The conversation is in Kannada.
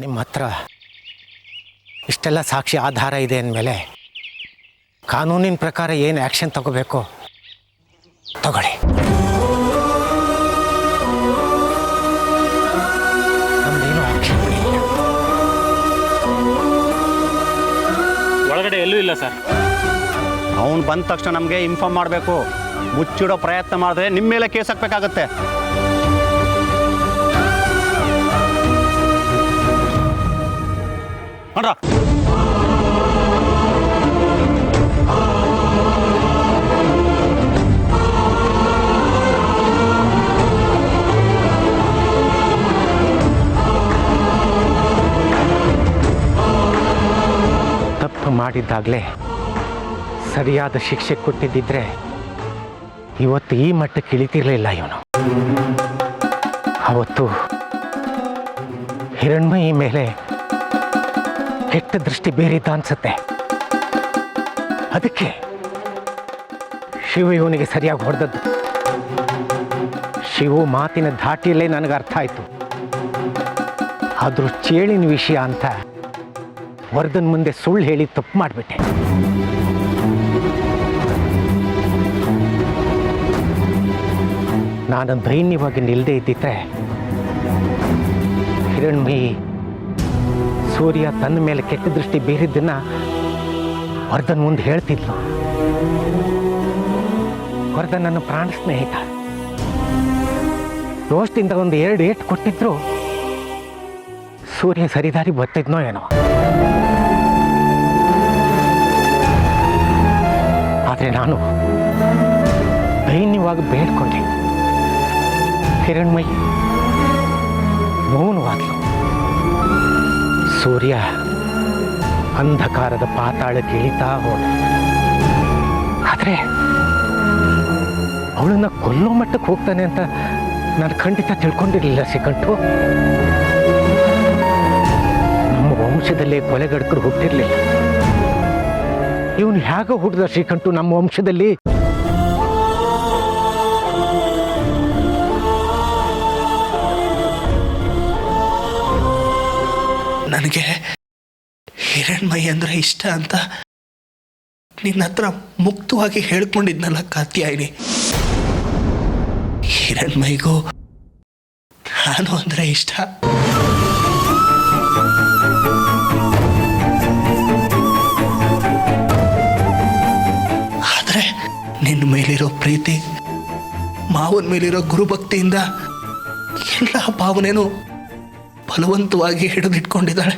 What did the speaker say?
ನಿಮ್ಮ ಹತ್ರ ಇಷ್ಟೆಲ್ಲ ಸಾಕ್ಷಿ ಆಧಾರ ಇದೆ ಅಂದಮೇಲೆ ಕಾನೂನಿನ ಪ್ರಕಾರ ಏನು ಆ್ಯಕ್ಷನ್ ತಗೋಬೇಕು ತಗೊಳ್ಳಿ. ನಮ್ದೇನು ಆಕ್ಷೇಪಣೆ ಇಲ್ಲ. ಒಳಗಡೆ ಎಲ್ಲೂ ಇಲ್ಲ ಸರ್. ಅವನು ಬಂದ ತಕ್ಷಣ ನಮಗೆ ಇನ್ಫಾರ್ಮ್ ಮಾಡಬೇಕು. ಮುಚ್ಚಿಡೋ ಪ್ರಯತ್ನ ಮಾಡಿದ್ರೆ ನಿಮ್ಮ ಮೇಲೆ ಕೇಸ್ ಹಾಕಬೇಕಾಗತ್ತೆ. ಮಾಡ್ರ ತಪ್ಪು ಮಾಡಿದ್ದಾಗಲೇ ಸರಿಯಾದ ಶಿಕ್ಷೆ ಕೊಟ್ಟಿದ್ದಿದ್ರೆ ಇವತ್ತು ಈ ಮಟ್ಟಕ್ಕೆ ಇಳಿತಿರ್ಲಿಲ್ಲ ಇವನು. ಅವತ್ತು ಹಿರಣ್ಮಯಿ ಮೇಲೆ ಕೆಟ್ಟ ದೃಷ್ಟಿ ಬೇರಿದ್ದ ಅನ್ಸುತ್ತೆ. ಅದಕ್ಕೆ ಶಿವು ಇವನಿಗೆ ಸರಿಯಾಗಿ ಹೊಡೆದದ್ದು. ಶಿವು ಮಾತಿನ ಧಾಟಿಯಲ್ಲೇ ನನಗೆ ಅರ್ಥ ಆಯಿತು. ಆದರೂ ಚೇಳಿನ ವಿಷಯ ಅಂತ ವರ್ಧನ್ ಮುಂದೆ ಸುಳ್ಳು ಹೇಳಿ ತಪ್ಪು ಮಾಡಿಬಿಟ್ಟೆ. ನಾನು ದೈನ್ಯವಾಗಿ ನಿಲ್ಲದೆ ಇದ್ದಿದ್ರೆ ಹಿರಣ್ಮಯಿ ಸೂರ್ಯ ತನ್ನ ಮೇಲೆ ಕೆಟ್ಟ ದೃಷ್ಟಿ ಬೀರಿದ್ದನ್ನ ವರ್ಧನ್ ಮುಂದೆ ಹೇಳ್ತಿದ್ಲು. ವರ್ಧನ್ ನನ್ನ ಪ್ರಾಣ ಸ್ನೇಹಿತ. ದೋಷದಿಂದ ಒಂದು 2 ಏಟು ಕೊಟ್ಟಿದ್ರು ಸೂರ್ಯ ಸರಿದಾರಿ ಬರ್ತಿದ್ನೋ ಏನೋ. ಆದರೆ ನಾನು ದೈನ್ಯವಾಗಿ ಬೇಡ್ಕೊಂಡೆ. ಹಿರಣ್ಮಯಿ ಮೌನವಾದ್ಲು. ಸೂರ್ಯ ಅಂಧಕಾರದ ಪಾತಾಳಕ್ಕೆ ಇಳಿತಾ ಹೋದ. ಆದರೆ ಅವಳನ್ನ ಕೊಲ್ಲೋ ಮಟ್ಟಕ್ಕೆ ಹೋಗ್ತಾನೆ ಅಂತ ನಾನು ಖಂಡಿತ ತಿಳ್ಕೊಂಡಿರಲಿಲ್ಲ ಶ್ರೀಕಂಠು. ನಮ್ಮ ವಂಶದಲ್ಲಿ ಕೊಲೆಗಡಕರು ಹುಟ್ಟಿರಲಿಲ್ಲ. ಇವನು ಹೇಗೆ ಹುಟ್ಟಿದ ಶ್ರೀಕಂಠು ನಮ್ಮ ವಂಶದಲ್ಲಿ? ನನಗೆ ಹಿರಣ್ಮಯಿ ಅಂದರೆ ಇಷ್ಟ ಅಂತ ನಿನ್ನ ಹತ್ರ ಮುಕ್ತವಾಗಿ ಹೇಳ್ಕೊಂಡಿದ್ನಲ್ಲ ಕಾತ್ಯಾಯಿನಿ. ಹಿರಣ್ಮಯಿಗೂ ನಾನು ಅಂದರೆ ಇಷ್ಟ. ಆದರೆ ನಿನ್ನ ಮೇಲಿರೋ ಪ್ರೀತಿ, ಮಾವನ ಮೇಲಿರೋ ಗುರುಭಕ್ತಿಯಿಂದ ಎಲ್ಲ ಭಾವನೆನೂ ಬಲವಂತವಾಗಿ ಹಿಡಿದಿಟ್ಕೊಂಡಿದ್ದಾಳೆ.